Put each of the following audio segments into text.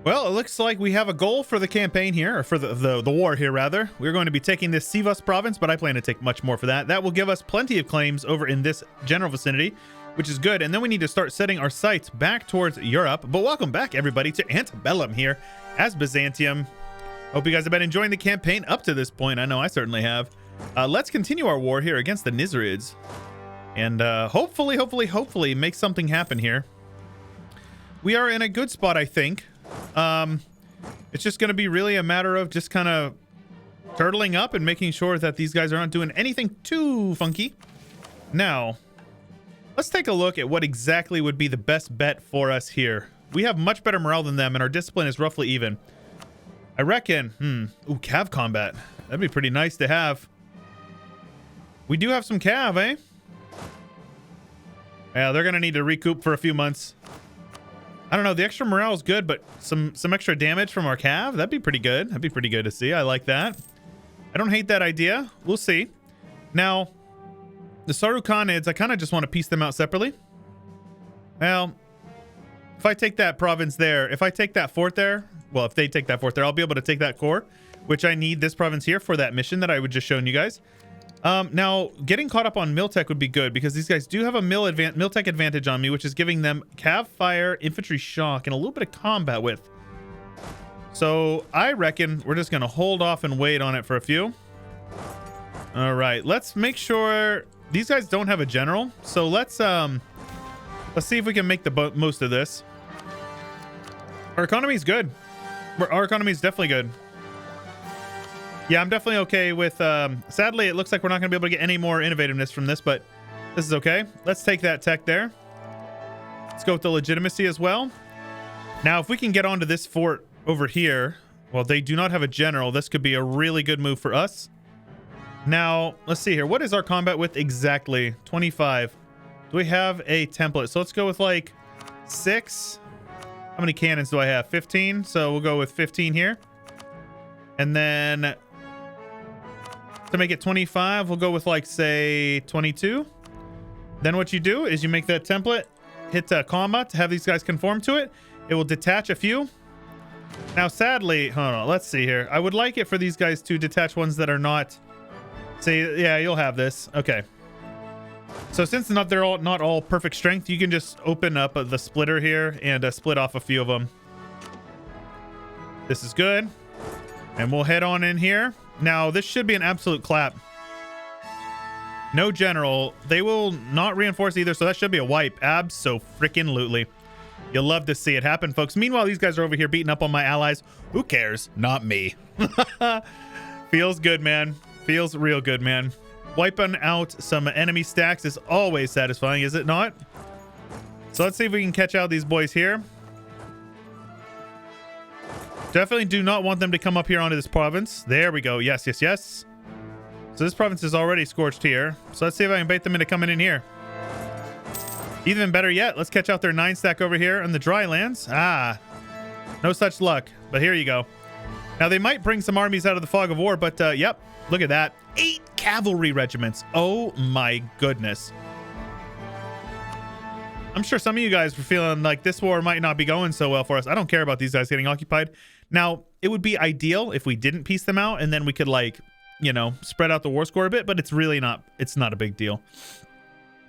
Well, it looks like we have a goal for the campaign here, or for the war here, rather. We're going to be taking this Sivas province, but I plan to take much more for that. That will give us plenty of claims over in this general vicinity, which is good. And then we need to start setting our sights back towards Europe. But welcome back, everybody, to Ante Bellum here as Byzantium. Hope you guys have been enjoying the campaign up to this point. I know I certainly have. Let's continue our war here against the Nizarids. And hopefully make something happen here. We are in a good spot, I think. It's just going to be really a matter of just kind of turtling up and making sure that these guys are not doing anything too funky. Now, let's take a look at what exactly would be the best bet for us here. We have much better morale than them, and our discipline is roughly even. I reckon, ooh, cav combat. That'd be pretty nice to have. We do have some cav, eh? Yeah, they're going to need to recoup for a few months. I don't know. The extra morale is good, but some extra damage from our cav, that'd be pretty good. That'd be pretty good to see. I like that. I don't hate that idea. We'll see. Now, the Sarukhanids, I kind of just want to piece them out separately. Well, if I take that province there, if I take that fort there, well, if they take that fort there, I'll be able to take that core, which I need this province here for that mission that I would just shown you guys. Now, getting caught up on Miltech would be good because these guys do have a Miltech advantage on me, which is giving them cav fire, infantry shock, and a little bit of combat width. So I reckon we're just going to hold off and wait on it for a few. All right, let's make sure these guys don't have a general. So let's see if we can make the most of this. Our economy is good. Our economy is definitely good. Yeah, I'm definitely okay with, sadly, it looks like we're not going to be able to get any more innovativeness from this, but this is okay. Let's take that tech there. Let's go with the legitimacy as well. Now, if we can get onto this fort over here, well, they do not have a general. This could be a really good move for us. Now, let's see here. What is our combat width exactly? 25. Do we have a template? So let's go with like 6. How many cannons do I have? 15. So we'll go with 15 here. And then to make it 25, we'll go with like, say, 22. Then what you do is you make that template, hit comma to have these guys conform to it. It will detach a few. Now, sadly, hold on, let's see here. I would like it for these guys to detach ones that are not, say, yeah, you'll have this. Okay. So since they're not all perfect strength, you can just open up the splitter here and split off a few of them. This is good. And we'll head on in here. Now, this should be an absolute clap. No general. They will not reinforce either, so that should be a wipe. Abso-freaking-lutely. You'll love to see it happen, folks. Meanwhile, these guys are over here beating up on my allies. Who cares? Not me. Feels good, man. Feels real good, man. Wiping out some enemy stacks is always satisfying, is it not? So let's see if we can catch out these boys here. Definitely do not want them to come up here onto this province. There we go. Yes, yes, yes. So this province is already scorched here. So let's see if I can bait them into coming in here. Even better yet, let's catch out their 9 stack over here on the dry lands. Ah, no such luck. But here you go. Now, they might bring some armies out of the fog of war, but yep, look at that. 8 cavalry regiments. Oh my goodness. I'm sure some of you guys were feeling like this war might not be going so well for us. I don't care about these guys getting occupied. Now, it would be ideal if we didn't piece them out and then we could, like, you know, spread out the war score a bit, but it's really not, it's not a big deal.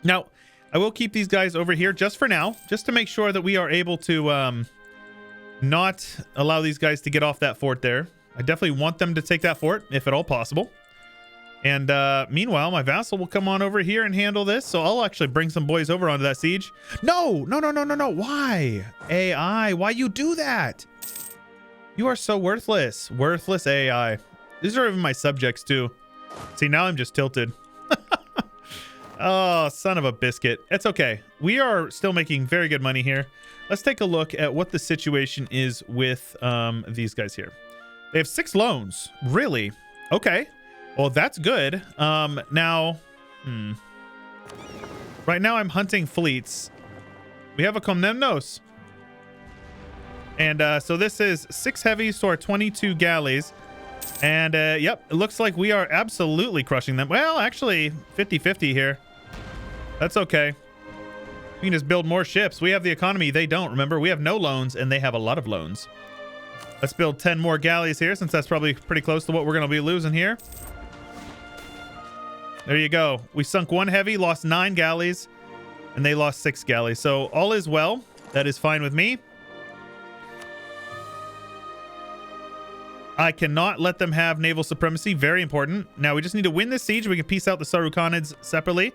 Now, I will keep these guys over here just for now, just to make sure that we are able to not allow these guys to get off that fort there. I definitely want them to take that fort, if at all possible. And meanwhile, my vassal will come on over here and handle this. So I'll actually bring some boys over onto that siege. No, no, no, no, no, no. Why? AI, why you do that? You are so worthless. Worthless AI. These are even my subjects too. See, now I'm just tilted. Oh, son of a biscuit. It's okay. We are still making very good money here. Let's take a look at what the situation is with these guys here. They have 6 loans. Really? Okay. Well, that's good. Now, right now I'm hunting fleets. We have a Komnenos. And so this is 6 heavies to our 22 galleys. And yep, it looks like we are absolutely crushing them. Well, actually, 50-50 here. That's okay. We can just build more ships. We have the economy. They don't. Remember, we have no loans, and they have a lot of loans. Let's build 10 more galleys here, since that's probably pretty close to what we're going to be losing here. There you go. We sunk 1 heavy, lost 9 galleys, and they lost 6 galleys. So all is well. That is fine with me. I cannot let them have naval supremacy. Very important. Now, we just need to win this siege. We can piece out the Sarukhanids separately.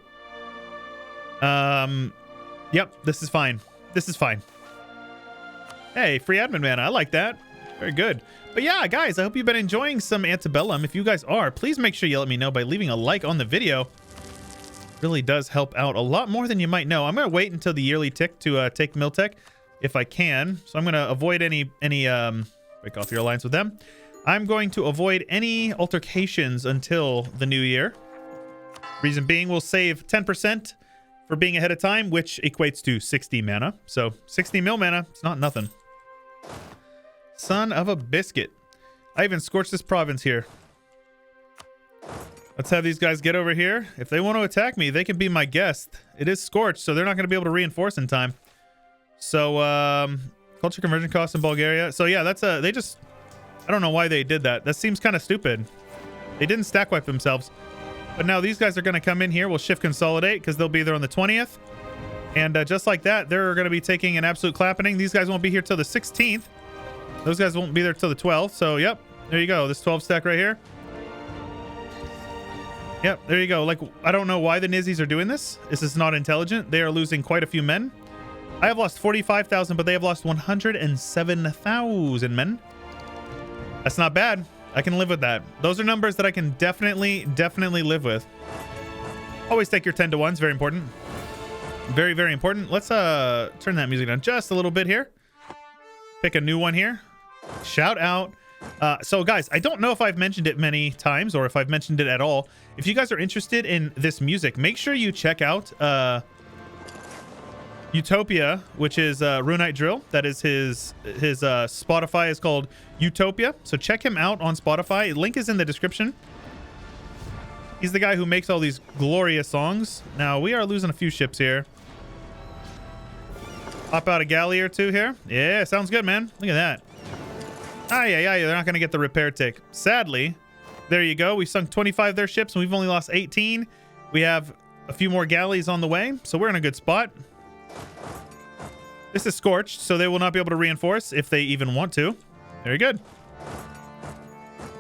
Yep, this is fine. This is fine. Hey, free admin mana. I like that. Very good. But yeah, guys, I hope you've been enjoying some Ante Bellum. If you guys are, please make sure you let me know by leaving a like on the video. It really does help out a lot more than you might know. I'm going to wait until the yearly tick to take Miltech if I can. So I'm going to avoid any break off your alliance with them. I'm going to avoid any altercations until the new year. Reason being, we'll save 10% for being ahead of time, which equates to 60 mana. So 60 mil mana, it's not nothing. Son of a biscuit. I even scorched this province here. Let's have these guys get over here. If they want to attack me, they can be my guest. It is scorched, so they're not going to be able to reinforce in time. So, culture conversion costs in Bulgaria. So yeah, that's they just, I don't know why they did that. That seems kind of stupid. They didn't stack wipe themselves. But now these guys are going to come in here. We'll shift consolidate because they'll be there on the 20th. And just like that, they're going to be taking an absolute clapping. These guys won't be here till the 16th. Those guys won't be there till the 12th. So, yep. There you go. This 12 stack right here. Yep. There you go. Like, I don't know why the Nizzies are doing this. This is not intelligent. They are losing quite a few men. I have lost 45,000, but they have lost 107,000 men. That's not bad. I can live with that. Those are numbers that I can definitely live with. Always take your 10 to 1s. Very important. Very, very important. Let's turn that music down just a little bit here. Pick a new one here. Shout out. So guys, I don't know if I've mentioned it many times or if I've mentioned it at all. If you guys are interested in this music, make sure you check out Utopia, which is Runite Drill. That is his Spotify is called Utopia. So check him out on Spotify. Link is in the description. He's the guy who makes all these glorious songs. Now we are losing a few ships here. Pop out a galley or two here. Yeah, sounds good, man. Look at that. They're not going to get the repair tick. Sadly, there you go. We sunk 25 of their ships and we've only lost 18. We have a few more galleys on the way, so we're in a good spot. This is scorched, so they will not be able to reinforce if they even want to. Very good.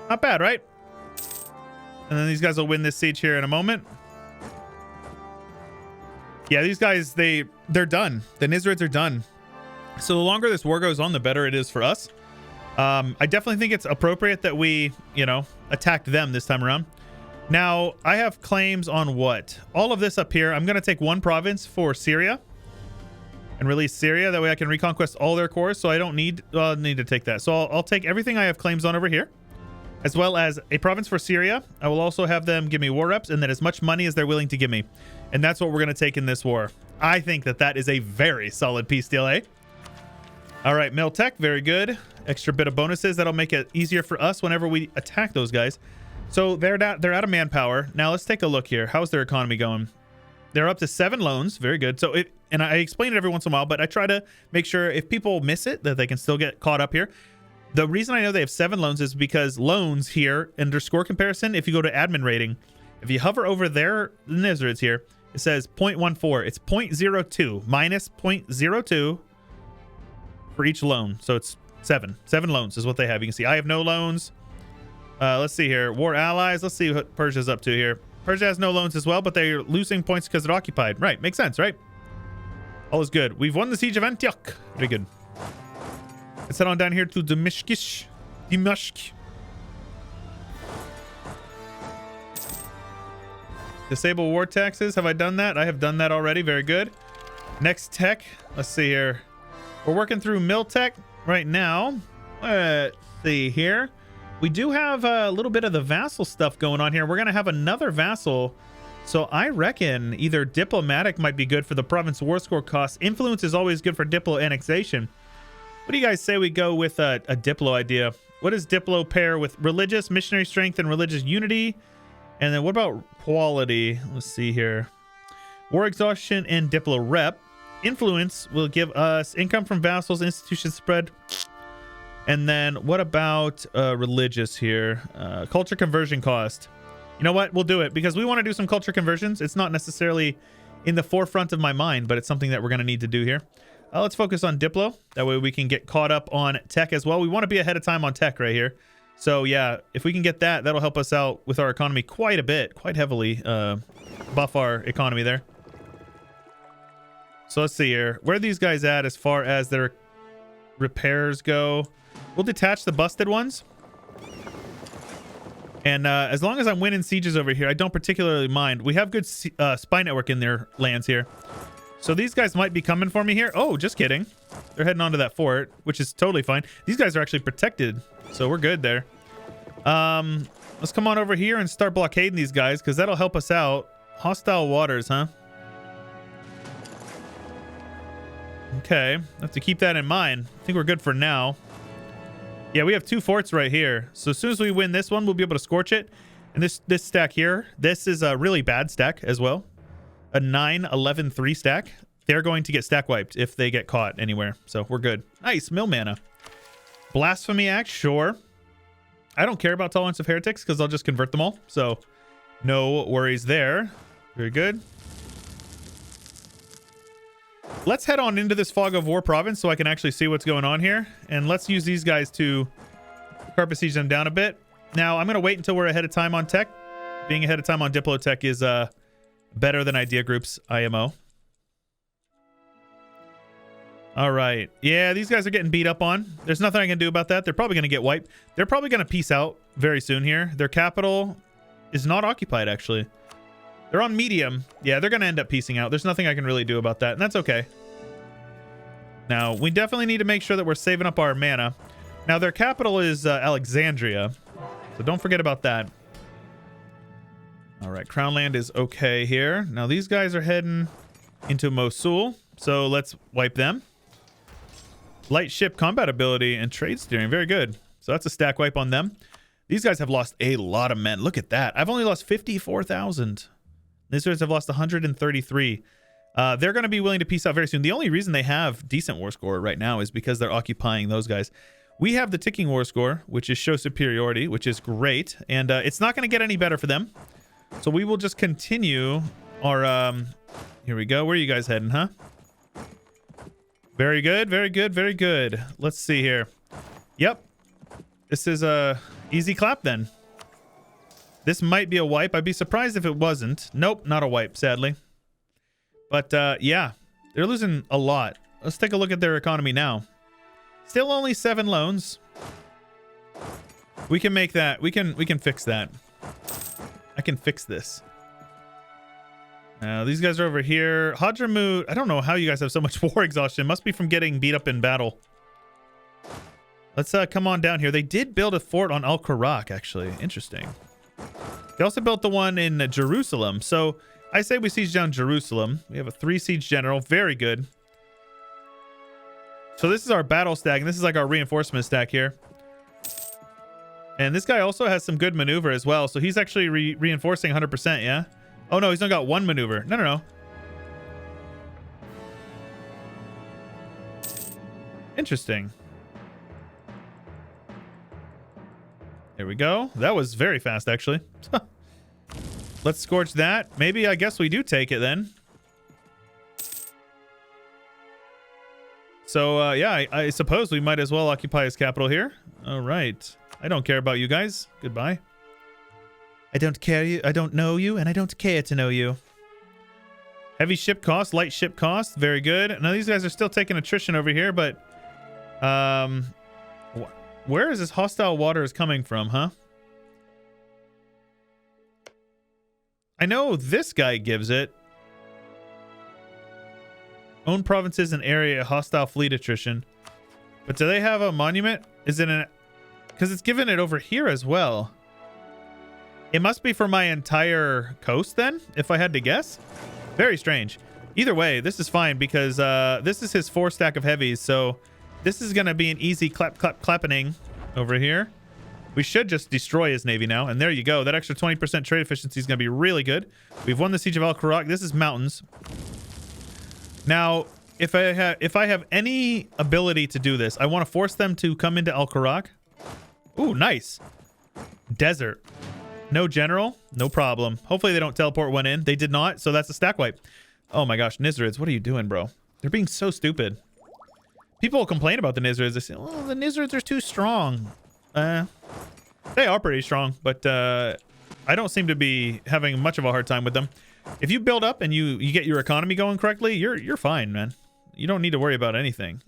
Not bad, right? And then these guys will win this siege here in a moment. Yeah, these guys, they're done. The Nizrids are done. So the longer this war goes on, the better it is for us. I definitely think it's appropriate that we, attacked them this time around. Now, I have claims on what? All of this up here. I'm going to take one province for Syria and release Syria. That way I can reconquest all their cores, so I don't need to take that. So I'll take everything I have claims on over here, as well as a province for Syria. I will also have them give me war reps and then as much money as they're willing to give me. And that's what we're going to take in this war. I think that is a very solid peace deal, eh? All right, Miltech, very good. Extra bit of bonuses. That'll make it easier for us whenever we attack those guys. So they're out of manpower. Now let's take a look here. How's their economy going? They're up to 7 loans. Very good. So and I explain it every once in a while, but I try to make sure if people miss it, that they can still get caught up here. The reason I know they have 7 loans is because loans here under score comparison, if you go to admin rating, if you hover over their Nizrids here, it says 0.14. It's 0.02 minus 0.02 for each loan. So it's 7 loans is what they have. You can see I have no loans. Let's see here. War allies. Let's see what Persia's up to here. Persia has no loans as well, but they're losing points because they're occupied. Right. Makes sense, right? All is good. We've won the siege of Antioch. Very good. Let's head on down here to Dimashq. Disable war taxes. Have I done that? I have done that already. Very good. Next tech. Let's see here. We're working through Miltech right now. Let's see here. We do have a little bit of the vassal stuff going on here. We're going to have another vassal. So I reckon either diplomatic might be good for the province war score costs. Influence is always good for diplo annexation. What do you guys say we go with a diplo idea? What does diplo pair with? Religious, missionary strength, and religious unity. And then what about quality? Let's see here. War exhaustion and diplo rep. Influence will give us income from vassals, institution spread. And then what about religious here? Culture conversion cost. You know what? We'll do it because we want to do some culture conversions. It's not necessarily in the forefront of my mind, but it's something that we're going to need to do here. Let's focus on Diplo. That way we can get caught up on tech as well. We want to be ahead of time on tech right here. So yeah, if we can get that, that'll help us out with our economy quite a bit, quite heavily. Buff our economy there. So let's see here. Where are these guys at as far as their repairs go? We'll detach the busted ones. And as long as I'm winning sieges over here, I don't particularly mind. We have good spy network in their lands here. So these guys might be coming for me here. Oh, just kidding. They're heading onto that fort, which is totally fine. These guys are actually protected, so we're good there. Let's come on over here and start blockading these guys, because that'll help us out. Hostile waters, huh? Okay, have to keep that in mind. I think we're good for now. Yeah, we have 2 forts right here. So as soon as we win this one, we'll be able to scorch it. And this stack here, this is a really bad stack as well. A 9-11-3 stack. They're going to get stack wiped if they get caught anywhere. So we're good. Nice, mill mana. Blasphemy Act, sure. I don't care about Tolerance of Heretics because I'll just convert them all. So no worries there. Very good. Let's head on into this Fog of War province so I can actually see what's going on here. And let's use these guys to carpet siege them down a bit. Now, I'm going to wait until we're ahead of time on tech. Being ahead of time on Diplotech is better than Idea Group's IMO. All right. Yeah, these guys are getting beat up on. There's nothing I can do about that. They're probably going to get wiped. They're probably going to peace out very soon here. Their capital is not occupied, actually. They're on medium. Yeah, they're going to end up piecing out. There's nothing I can really do about that, and that's okay. Now, we definitely need to make sure that we're saving up our mana. Now, their capital is Alexandria, so don't forget about that. All right, Crown Land is okay here. Now, these guys are heading into Mosul, so let's wipe them. Light ship combat ability and trade steering. Very good. So that's a stack wipe on them. These guys have lost a lot of men. Look at that. I've only lost 54,000. These guys have lost 133. They're going to be willing to peace out very soon. The only reason they have decent war score right now is because they're occupying those guys. We have the ticking war score, which is show superiority, which is great. And it's not going to get any better for them. So we will just continue our... here we go. Where are you guys heading, huh? Very good, very good, very good. Let's see here. Yep. This is a easy clap then. This might be a wipe. I'd be surprised if it wasn't. Nope, not a wipe, sadly. But yeah, they're losing a lot. Let's take a look at their economy now. Still only 7 loans. We can make that. We can fix that. I can fix this. These guys are over here. Hadramut, I don't know how you guys have so much war exhaustion. Must be from getting beat up in battle. Let's come on down here. They did build a fort on Al-Qarak, actually. Interesting. They also built the one in Jerusalem. So I say we siege down Jerusalem. We have a 3 siege general. Very good. So this is our battle stack, and this is like our reinforcement stack here. And this guy also has some good maneuver as well. So he's actually reinforcing 100%, yeah? Oh, no, he's only got 1 maneuver. No. Interesting. There we go. That was very fast, actually. Let's scorch that. Maybe I guess we do take it then. So, yeah, I suppose we might as well occupy his capital here. All right. I don't care about you guys. Goodbye. I don't care you. I don't know you, and I don't care to know you. Heavy ship cost, light ship cost. Very good. Now, these guys are still taking attrition over here, but... where is this hostile waters coming from, huh? I know this guy gives it. Own provinces and area, hostile fleet attrition. But do they have a monument? Is it an... Because it's given it over here as well. It must be for my entire coast then, if I had to guess. Very strange. Either way, this is fine because this is his 4 stack of heavies. So this is going to be an easy clapping over here. We should just destroy his navy now. And there you go. That extra 20% trade efficiency is going to be really good. We've won the Siege of Al-Qarak. This is mountains. Now, if I have any ability to do this, I want to force them to come into Al-Karak. Ooh, nice. Desert. No general, no problem. Hopefully they don't teleport one in. They did not, so that's a stack wipe. Oh my gosh, Nizrids, what are you doing, bro? They're being so stupid. People complain about the Nizrids. They say, oh, the Nizrids are too strong. They are pretty strong, but I don't seem to be having much of a hard time with them. If you build up and you get your economy going correctly, you're fine, man. You don't need to worry about anything.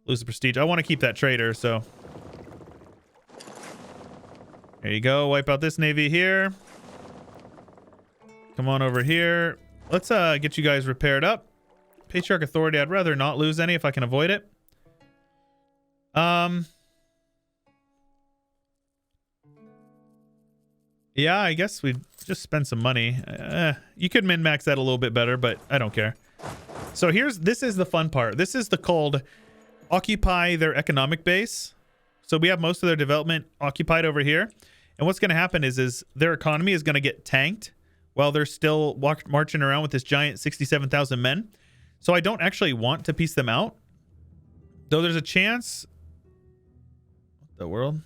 Lose the prestige. I want to keep that trader, so there you go. Wipe out this navy here. Come on over here. Let's get you guys repaired up. Patriarch Authority, I'd rather not lose any if I can avoid it. Yeah, I guess we just spend some money. You could min-max that a little bit better, but I don't care. So this is the fun part. This is called occupy their economic base. So we have most of their development occupied over here. And what's going to happen is their economy is going to get tanked while they're still marching around with this giant 67,000 men. So I don't actually want to piece them out. Though there's a chance... What the world?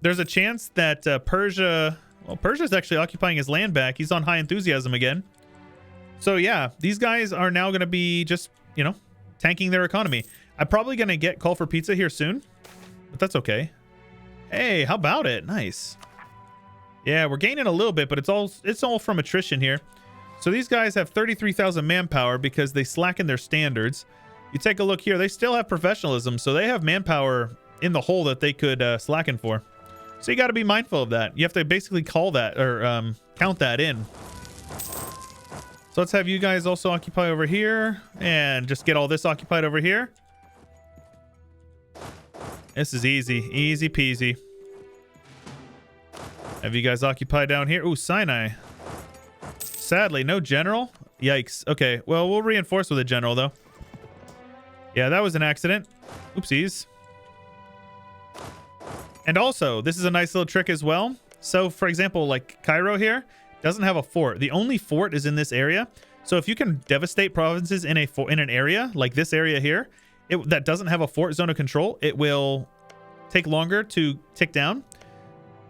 There's a chance that Persia... Well, Persia's actually occupying his land back. He's on high enthusiasm again. So yeah, these guys are now going to be just, you know, tanking their economy. I'm probably going to get call for pizza here soon, but that's okay. Hey, how about it? Nice. Yeah, we're gaining a little bit, but it's all from attrition here. So these guys have 33,000 manpower because they slacken their standards. You take a look here, they still have professionalism, so they have manpower in the hole that they could slacken for. So you got to be mindful of that. You have to basically call that or count that in. So let's have you guys also occupy over here and just get all this occupied over here. This is easy. Easy peasy. Have you guys occupy down here? Ooh, Sinai. Sadly, no general. Yikes. Okay, well, we'll reinforce with a general, though. Yeah, that was an accident. Oopsies. And also, this is a nice little trick as well. So, for example, like Cairo here doesn't have a fort. The only fort is in this area. So if you can devastate provinces in an area, like this area here, that doesn't have a fort zone of control, it will take longer to tick down.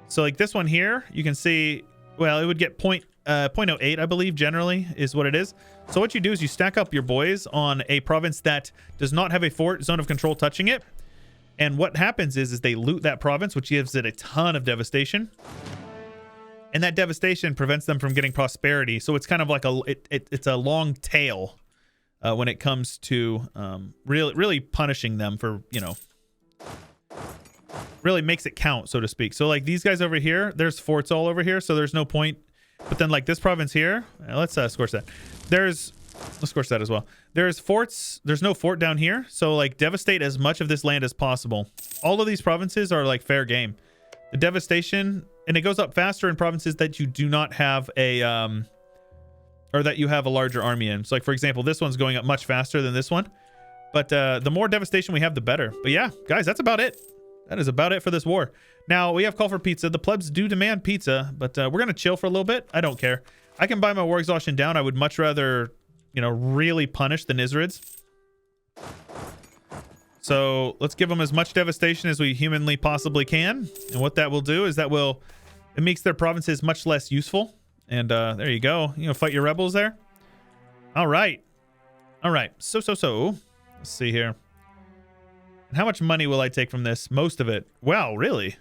So like this one here, you can see, well, it would get 0.08, I believe, generally is what it is. So what you do is you stack up your boys on a province that does not have a fort zone of control touching it. And what happens is they loot that province, which gives it a ton of devastation. And that devastation prevents them from getting prosperity. So it's kind of like it's a long tail when it comes to really punishing them for, you know, really makes it count, so to speak. So like these guys over here, there's forts all over here, so there's no point. But then like this province here, let's scorch that. Let's scorch that as well. There's forts. There's no fort down here. So like devastate as much of this land as possible. All of these provinces are like fair game. The devastation, and it goes up faster in provinces that you do not have a, or that you have a larger army in. So like, for example, this one's going up much faster than this one. But the more devastation we have, the better. But yeah, guys, that's about it. That is about it for this war. Now, we have call for pizza. The plebs do demand pizza, but we're going to chill for a little bit. I don't care. I can buy my war exhaustion down. I would much rather, you know, really punish the Nizrids. So let's give them as much devastation as we humanly possibly can. And what that will do is it makes their provinces much less useful. And there you go. You know, fight your rebels there. All right. All right. So. Let's see here. And how much money will I take from this? Most of it. Wow, really?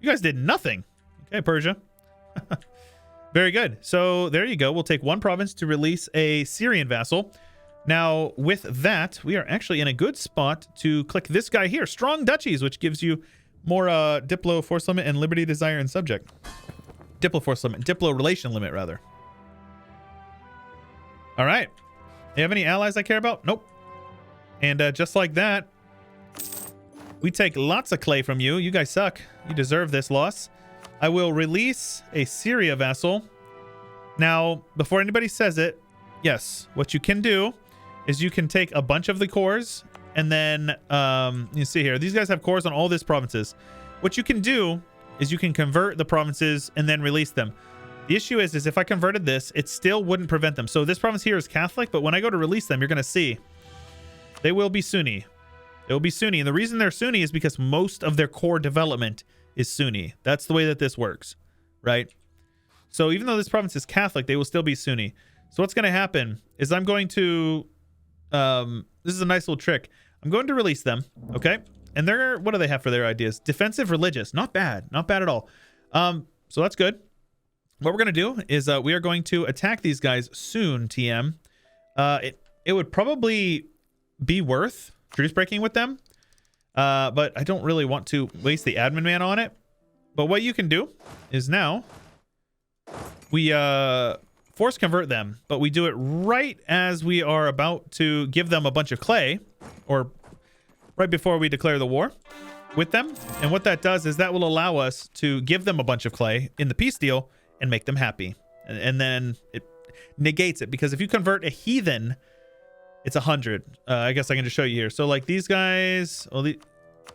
You guys did nothing. Okay, Persia. Very good. So there you go. We'll take one province to release a Syrian vassal. Now, with that, we are actually in a good spot to click this guy here, Strong Duchies, which gives you more Diplo Force Limit and Liberty, Desire, and Subject. Diplo Force Limit. Diplo Relation Limit, rather. All right. You have any allies I care about? Nope. And just like that, we take lots of clay from you. You guys suck. You deserve this loss. I will release a Syria vassal. Now, before anybody says it, yes, what you can do is you can take a bunch of the cores and then you see here, these guys have cores on all these provinces. What you can do is you can convert the provinces and then release them. The issue is if I converted this, it still wouldn't prevent them. So this province here is Catholic, but when I go to release them, you're going to see they will be Sunni. They will be Sunni. And the reason they're Sunni is because most of their core development is Sunni. That's the way that this works, right? So even though this province is Catholic, they will still be Sunni. So what's going to happen is I'm going to, this is a nice little trick. I'm going to release them, okay? And they're, what do they have for their ideas? Defensive religious. Not bad. Not bad at all. So that's good. What we're going to do is we are going to attack these guys soon, TM. It would probably be worth truce breaking with them, but I don't really want to waste the admin man on it. But what you can do is now we force convert them, but we do it right as we are about to give them a bunch of clay, or right before we declare the war with them. And what that does is that will allow us to give them a bunch of clay in the peace deal and make them happy. And then it negates it, because if you convert a heathen, it's 100. I guess I can just show you here. So like these guys, well,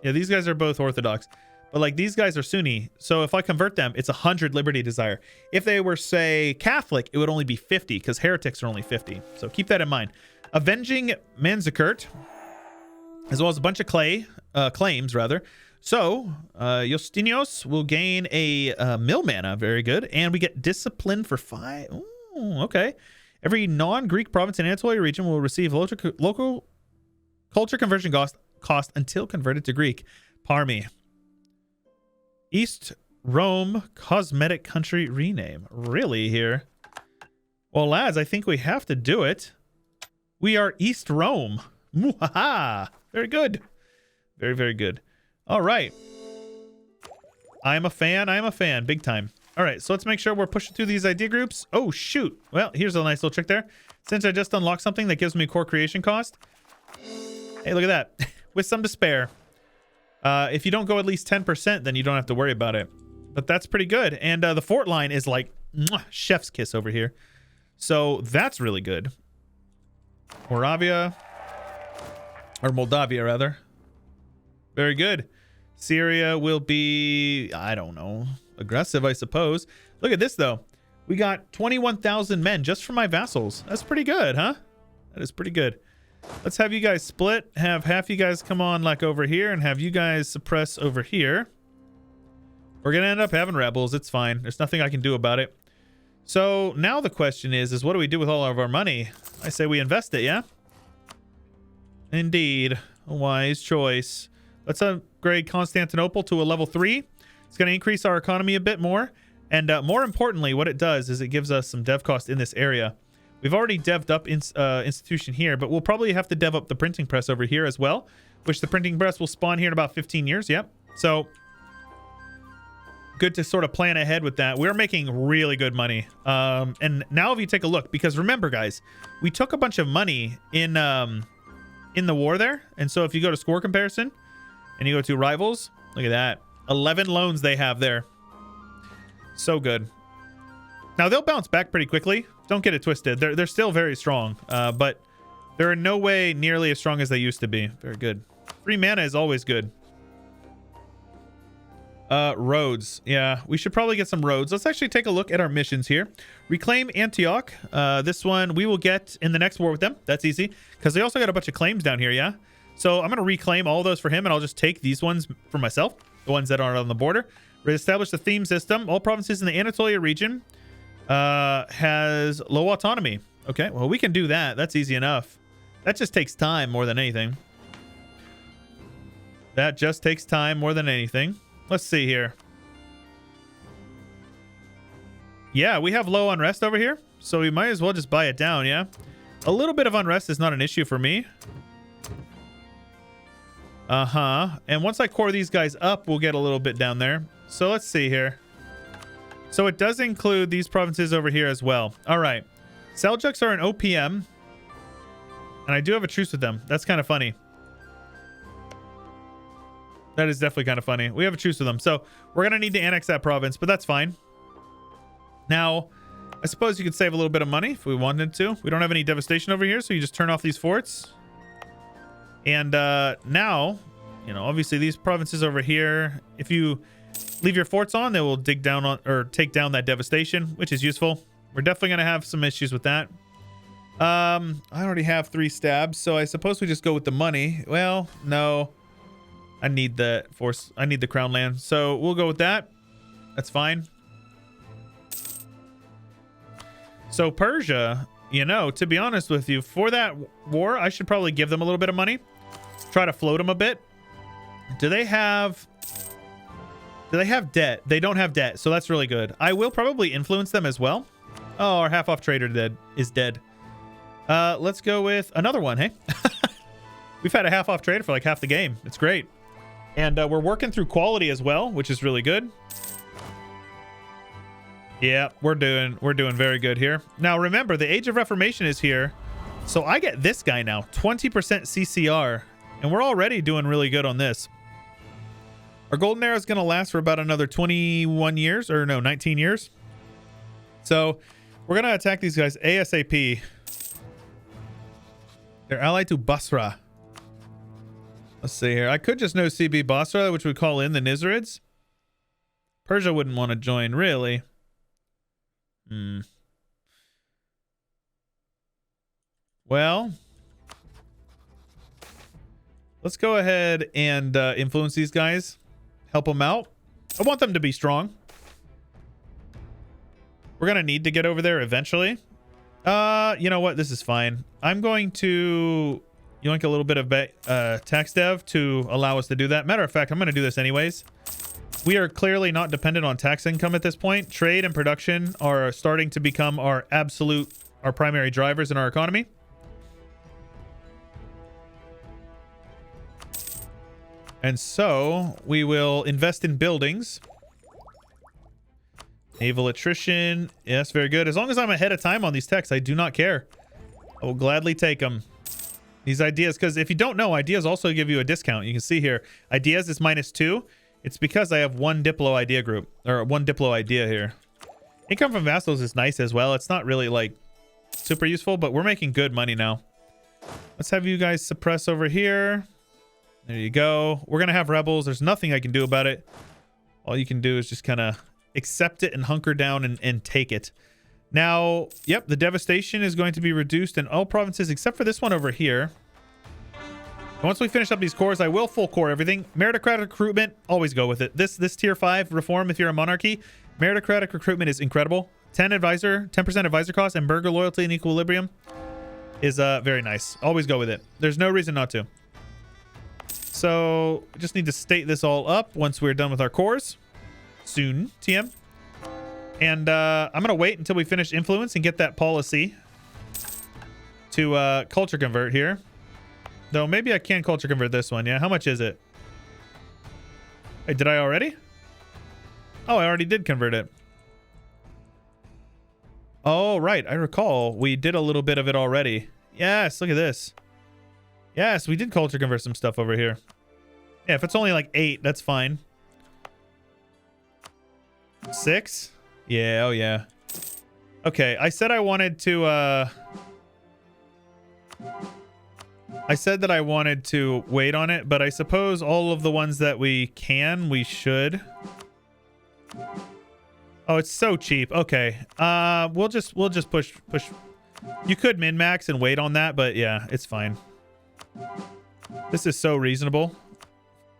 these guys are both Orthodox, but like these guys are Sunni. So if I convert them, it's 100 liberty desire. If they were, say, Catholic, it would only be 50, because heretics are only 50. So keep that in mind. Avenging Manzikert, as well as a bunch of claims rather. So Justinios will gain a mill mana, very good, and we get discipline for 5. Ooh, okay. Every non-Greek province in Anatolia region will receive local culture conversion cost until converted to Greek. Parmi. East Rome cosmetic country rename. Really here? Well, lads, I think we have to do it. We are East Rome. Muhaha. Very good. Very, very good. All right. I am a fan. I am a fan. Big time. All right, so let's make sure we're pushing through these idea groups. Oh, shoot. Well, here's a nice little trick there. Since I just unlocked something that gives me core creation cost. Hey, look at that. With some to spare. If you don't go at least 10%, then you don't have to worry about it. But that's pretty good. And the fort line is like mwah, chef's kiss over here. So that's really good. Moravia. Or Moldavia, rather. Very good. Syria will be, I don't know, aggressive, I suppose. Look at this, though. We got 21,000 men just for my vassals. That's pretty good, huh? That is pretty good. Let's have you guys split. Have half you guys come on like over here and have you guys suppress over here. We're going to end up having rebels. It's fine. There's nothing I can do about it. So now the question is what do we do with all of our money? I say we invest it, yeah? Indeed. A wise choice. Let's upgrade Constantinople to a level 3. It's going to increase our economy a bit more. And more importantly, what it does is it gives us some dev cost in this area. We've already devved up institution here, but we'll probably have to dev up the printing press over here as well, which the printing press will spawn here in about 15 years. Yep. So good to sort of plan ahead with that. We're making really good money. And now if you take a look, because remember, guys, we took a bunch of money in the war there. And so if you go to score comparison and you go to rivals, look at that. 11 loans they have there. So good. Now they'll bounce back pretty quickly. Don't get it twisted. They're still very strong, but they're in no way nearly as strong as they used to be. Very good. Free mana is always good. Roads. Yeah, we should probably get some roads. Let's actually take a look at our missions here. Reclaim Antioch. This one we will get in the next war with them. That's easy because they also got a bunch of claims down here. Yeah. So I'm going to reclaim all those for him, and I'll just take these ones for myself, the ones that are on the border. Reestablish the theme system. All provinces in the Anatolia region has low autonomy. Okay, well, we can do that. That's easy enough. That just takes time more than anything. That just takes time more than anything. Let's see here. Yeah, we have low unrest over here, so we might as well just buy it down, yeah? A little bit of unrest is not an issue for me. And once I core these guys up, we'll get a little bit down there. So let's see here. So it does include these provinces over here as well. All right. Seljuks are an OPM. And I do have a truce with them. That's kind of funny. That is definitely kind of funny. We have a truce with them. So we're going to need to annex that province, but that's fine. Now, I suppose you could save a little bit of money if we wanted to. We don't have any devastation over here, so you just turn off these forts. And now, you know, obviously these provinces over here, if you Leave your forts on. They will dig down on or take down that devastation, which is useful. We're definitely going to have some issues with that. I already have 3 stabs, so I suppose we just go with the money. Well, no. I need the force. I need the crown land. So we'll go with that. That's fine. So Persia, you know, to be honest with you, for that war, I should probably give them a little bit of money. Try to float them a bit. Do they have debt? They don't have debt, so that's really good. I will probably influence them as well. Oh, our half off trader is dead. Let's go with another one, hey? We've had a half off trader for like half the game. It's great. And we're working through quality as well, which is really good. Yeah, we're doing very good here. Now remember, the Age of Reformation is here. So I get this guy now, 20% CCR, and we're already doing really good on this. Our golden era is going to last for about another 21 years, or no, 19 years. So we're going to attack these guys ASAP. They're allied to Basra. Let's see here. I could just know CB Basra, which would call in the Nizarids. Persia wouldn't want to join, really. Well, let's go ahead and influence these guys. Help them out. I want them to be strong. We're going to need to get over there eventually. You know what? This is fine. I'm going to yoink a little bit of tax dev to allow us to do that. Matter of fact, I'm going to do this anyways. We are clearly not dependent on tax income at this point. Trade and production are starting to become our primary drivers in our economy. And so we will invest in buildings. Naval attrition. Yes, very good. As long as I'm ahead of time on these techs, I do not care. I will gladly take them. These ideas, because if you don't know, ideas also give you a discount. You can see here, ideas is -2. It's because I have 1 Diplo idea group, or 1 Diplo idea here. Income from vassals is nice as well. It's not really like super useful, but we're making good money now. Let's have you guys suppress over here. There you go. We're going to have rebels. There's nothing I can do about it. All you can do is just kind of accept it and hunker down and take it. Now, yep, the devastation is going to be reduced in all provinces except for this one over here. Once we finish up these cores, I will full core everything. Meritocratic recruitment, always go with it. This tier 5 reform, if you're a monarchy, meritocratic recruitment is incredible. 10% advisor cost, and burgher loyalty and equilibrium is very nice. Always go with it. There's no reason not to. So, just need to state this all up once we're done with our cores. Soon, TM. And I'm going to wait until we finish influence and get that policy to culture convert here. Though maybe I can culture convert this one. Yeah, how much is it? Hey, did I already? Oh, I already did convert it. Oh, right. I recall we did a little bit of it already. Yes, look at this. Yes, we did culture convert some stuff over here. Yeah, if it's only like 8, that's fine. 6? Yeah, oh yeah. Okay, I said I wanted to I said that I wanted to wait on it, but I suppose all of the ones that we should. Oh, it's so cheap. Okay. We'll just push. You could min-max and wait on that, but yeah, it's fine. This is so reasonable.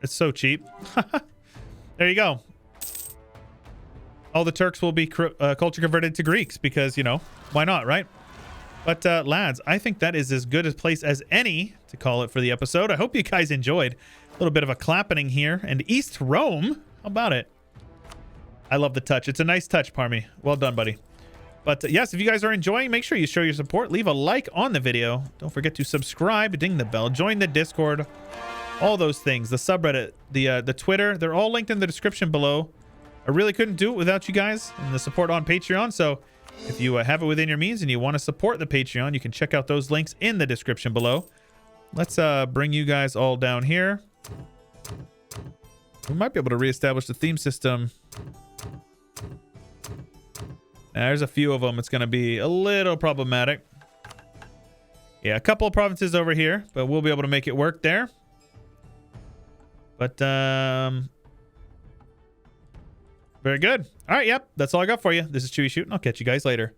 It's so cheap. There you go. All the Turks will be culture converted to Greeks because, you know, why not, right? But lads, I think that is as good a place as any to call it for the episode. I hope you guys enjoyed. A little bit of a clapping here. And East Rome, how about it? I love the touch. It's a nice touch, Parmy. Well done, buddy. But yes, if you guys are enjoying, make sure you show your support. Leave a like on the video. Don't forget to subscribe, ding the bell, join the Discord, all those things. The subreddit, the Twitter, they're all linked in the description below. I really couldn't do it without you guys and the support on Patreon. So if you have it within your means and you want to support the Patreon, you can check out those links in the description below. Let's bring you guys all down here. We might be able to reestablish the theme system. Now, there's a few of them. It's going to be a little problematic. Yeah, a couple of provinces over here, but we'll be able to make it work there. But Very good. All right, yep. That's all I got for you. This is Chewyshoot, and I'll catch you guys later.